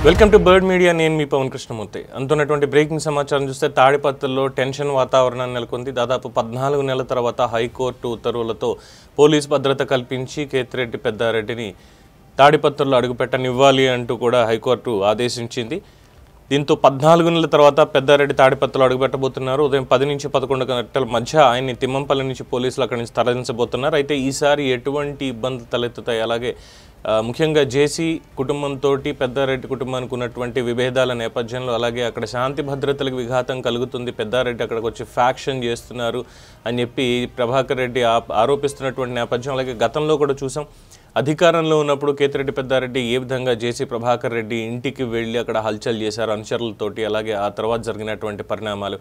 Welcome to bird media. నేను మీ Pawan Krishnamurthy. అందుతున్నటువంటి breaking సమాచారం చూస్తే తాడిపత్రులో టెన్షన్ వాతావరణం నెలకొంది. దాదాపు 14 నెలల తర్వాత హైకోర్టు ఉత్తర్వులతో పోలీస్ భద్రత కల్పించి కేతిరెడ్డి పెద్దారెడ్డిని తాడిపత్రులో అడుగుపెట్టనివ్వాలి అంటూ కూడా హైకోర్టు ఆదేశించింది. దీంతో 14 నెలల తర్వాత పెద్దారెడ్డి తాడిపత్రులో అడుగుపెట్టబోతున్నారు. ఉదయం 10 నుంచి 11 గంటల మధ్య ఆయన్ని తిమ్మంపల్లి నుంచి పోలీసులు అక్కడి నుంచి తరలించబోతున్నారు. అయితే ఈసారి ఎటువంటి ఇబ్బందులు తలెత్తుతాయి, అలాగే ముఖ్యంగా జేసీ కుటుంబంతో పెద్దారెడ్డి కుటుంబానికి ఉన్నటువంటి విభేదాల నేపథ్యంలో, అలాగే అక్కడ శాంతి భద్రతలకు విఘాతం కలుగుతుంది, పెద్దారెడ్డి అక్కడికి వచ్చి ఫ్యాక్షన్ చేస్తున్నారు అని చెప్పి ప్రభాకర్ రెడ్డి ఆరోపిస్తున్నటువంటి నేపథ్యం. అలాగే గతంలో కూడా చూసాం, అధికారంలో ఉన్నప్పుడు కేతిరెడ్డి పెద్దారెడ్డి ఏ విధంగా జేసీ ప్రభాకర్ రెడ్డి ఇంటికి వెళ్ళి అక్కడ హల్చల్ చేశారు అనుచరులతోటి. అలాగే ఆ తర్వాత జరిగినటువంటి పరిణామాలు,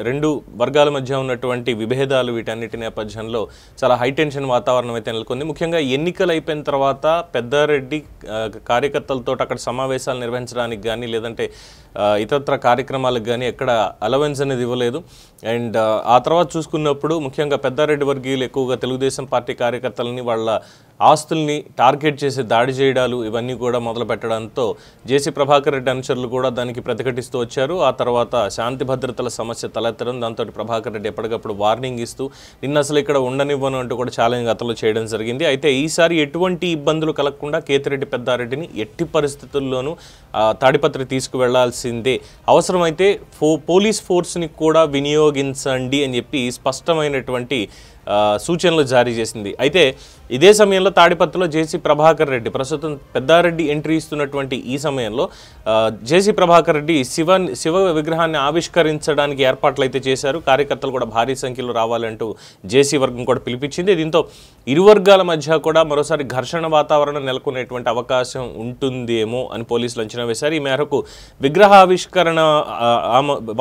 రెండు వర్గాల మధ్య ఉన్నటువంటి విభేదాలు, వీటన్నిటి నేపథ్యంలో చాలా హైటెన్షన్ వాతావరణం అయితే నెలకొంది. ముఖ్యంగా ఎన్నికలు అయిపోయిన తర్వాత పెద్దారెడ్డి కార్యకర్తలతో అక్కడ సమావేశాలు నిర్వహించడానికి కానీ, లేదంటే ఇతరత్ర కార్యక్రమాలకు కానీ ఎక్కడ అలవెన్స్ అనేది ఇవ్వలేదు. అండ్ ఆ తర్వాత చూసుకున్నప్పుడు ముఖ్యంగా పెద్దారెడ్డి వర్గీయులు ఎక్కువగా తెలుగుదేశం పార్టీ కార్యకర్తలని, వాళ్ళ ఆస్తుల్ని టార్గెట్ చేసి దాడి చేయడాలు ఇవన్నీ కూడా మొదలు పెట్టడంతో జేసీ ప్రభాకర్ రెడ్డి అనుచరులు కూడా దానికి ప్రతిఘటిస్తూ వచ్చారు. ఆ తర్వాత శాంతి భద్రతల సమస్య తలెత్తడం, దాంతో ప్రభాకర్ రెడ్డి ఎప్పటికప్పుడు వార్నింగ్ ఇస్తూ నిన్న అసలు ఇక్కడ ఉండనివ్వను అంటూ కూడా ఛాలెంజ్ గతంలో చేయడం జరిగింది. అయితే ఈసారి ఎటువంటి ఇబ్బందులు కలగకుండా కేతిరెడ్డి పెద్దారెడ్డిని ఎట్టి పరిస్థితుల్లోనూ తాడిపత్రి తీసుకువెళ్లాల్సిందే, అవసరమైతే పోలీస్ ఫోర్స్ని కూడా వినియోగించండి అని చెప్పి స్పష్టమైనటువంటి సూచనలు జారీ చేసింది. అయితే ఇదే సమయంలో తాడిపత్రిలో జేసీ ప్రభాకర్ రెడ్డి ప్రస్తుతం పెద్దారెడ్డి ఎంట్రీ ఇస్తున్నటువంటి ఈ సమయంలో జేసీ ప్రభాకర్ రెడ్డి శివ విగ్రహాన్ని ఆవిష్కరించడానికి ఏర్పాట్లు అయితే చేశారు. కార్యకర్తలు కూడా భారీ సంఖ్యలో రావాలంటూ జేసీ వర్గం కూడా పిలిపించింది. దీంతో ఇరు వర్గాల మధ్య కూడా మరోసారి ఘర్షణ వాతావరణం నెలకొనేటువంటి అవకాశం ఉంటుందేమో అని పోలీసులు అంచనా వేశారు. ఈ మేరకు విగ్రహావిష్కరణ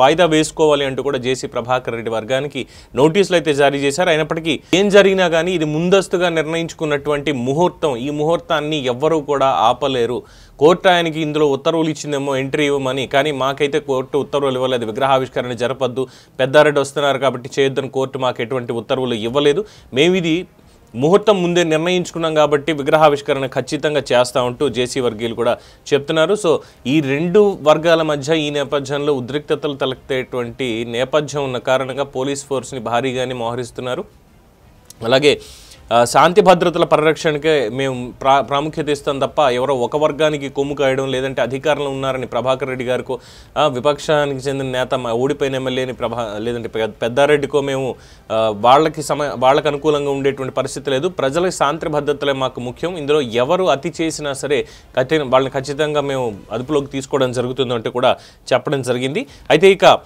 వాయిదా వేసుకోవాలి అంటూ కూడా జేసీ ప్రభాకర్ రెడ్డి వర్గానికి నోటీసులు అయితే జారీ చేశారు. అయినప్పటికీ ఏం జరిగినా కానీ ఇది ముందస్తుగా నిర్ణయించుకున్నటువంటి ముహూర్తం, ఈ ముహూర్తాన్ని ఎవ్వరూ కూడా ఆపలేరు. కోర్టు ఆయనకి ఇందులో ఉత్తర్వులు ఇచ్చిందేమో ఎంట్రీ ఇవ్వమని, కానీ మాకైతే కోర్టు ఉత్తర్వులు ఇవ్వలేదు, విగ్రహావిష్కరణ జరపద్దు, పెద్దారెడ్డి వస్తున్నారు కాబట్టి చేయొద్దని కోర్టు మాకు ఎటువంటి ఉత్తర్వులు ఇవ్వలేదు, మేము ఇది ముహూర్తం ముందే నిర్ణయించుకున్నాం కాబట్టి విగ్రహావిష్కరణ ఖచ్చితంగా చేస్తూ ఉంటూ జేసీ వర్గీయులు కూడా చెప్తున్నారు. సో ఈ రెండు వర్గాల మధ్య ఈ నేపథ్యంలో ఉద్రిక్తతలు తలెత్తేటువంటి నేపథ్యం ఉన్న కారణంగా పోలీస్ ఫోర్స్ని భారీగానే మోహరిస్తున్నారు. అలాగే శాంతి భద్రతల పరిరక్షణకే మేము ప్రాముఖ్యత ఇస్తాం తప్ప ఎవరో ఒక వర్గానికి కొమ్ము కాయడం, లేదంటే అధికారంలో ఉన్నారని ప్రభాకర్ రెడ్డి గారికో, విపక్షానికి చెందిన నేత ఓడిపోయిన ఎమ్మెల్యేని లేదంటే పెద్దారెడ్డికో మేము వాళ్ళకి అనుకూలంగా ఉండేటువంటి పరిస్థితి లేదు. ప్రజలకు శాంతి భద్రతలే మాకు ముఖ్యం. ఇందులో ఎవరు అతి చేసినా సరే వాళ్ళని ఖచ్చితంగా మేము అదుపులోకి తీసుకోవడం జరుగుతుందంటే కూడా చెప్పడం జరిగింది. అయితే ఇక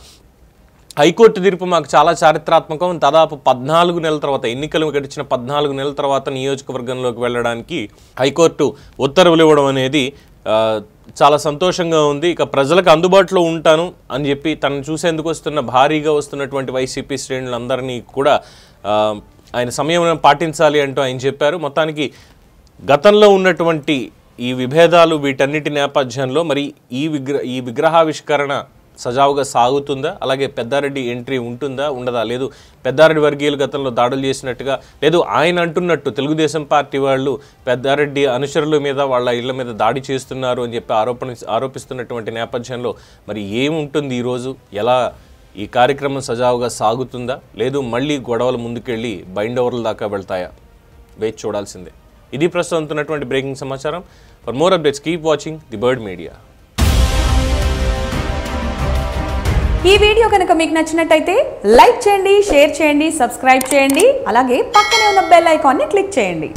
హైకోర్టు తీర్పు మాకు చాలా చారిత్రాత్మకం. దాదాపు 14 నెలల తర్వాత, ఎన్నికలు గడిచిన 14 నెలల తర్వాత నియోజకవర్గంలోకి వెళ్ళడానికి హైకోర్టు ఉత్తర్వులు ఇవ్వడం అనేది చాలా సంతోషంగా ఉంది. ఇక ప్రజలకు అందుబాటులో ఉంటాను అని చెప్పి తనను చూసేందుకు భారీగా వస్తున్నటువంటి వైసీపీ శ్రేణులందరినీ కూడా ఆయన సంయమనం పాటించాలి అంటూ ఆయన చెప్పారు. మొత్తానికి గతంలో ఉన్నటువంటి ఈ విభేదాలు, వీటన్నిటి నేపథ్యంలో మరి ఈ విగ్రహావిష్కరణ సజావుగా సాగుతుందా, అలాగే పెద్దారెడ్డి ఎంట్రీ ఉంటుందా ఉండదా, లేదు పెద్దారెడ్డి వర్గీయులు గతంలో దాడులు చేసినట్టుగా, లేదు ఆయన అంటున్నట్టు తెలుగుదేశం పార్టీ వాళ్ళు పెద్దారెడ్డి అనుచరుల మీద, వాళ్ళ ఇళ్ల మీద దాడి చేస్తున్నారు అని చెప్పి ఆరోపిస్తున్నటువంటి నేపథ్యంలో మరి ఏముంటుంది ఈరోజు, ఎలా ఈ కార్యక్రమం సజావుగా సాగుతుందా, లేదు మళ్ళీ గొడవలు ముందుకెళ్ళి బైండ్ ఓవర్ల దాకా వెళ్తాయా, వేచి చూడాల్సిందే. ఇది ప్రస్తుతం ఉన్నటువంటి బ్రేకింగ్ సమాచారం. For more updates keep watching the bird media. ఈ వీడియో కనుక మీకు నచ్చినట్టయితే లైక్ చేయండి, షేర్ చేయండి, సబ్స్క్రైబ్ చేయండి, అలాగే పక్కనే ఉన్న బెల్ ఐకాన్ని క్లిక్ చేయండి.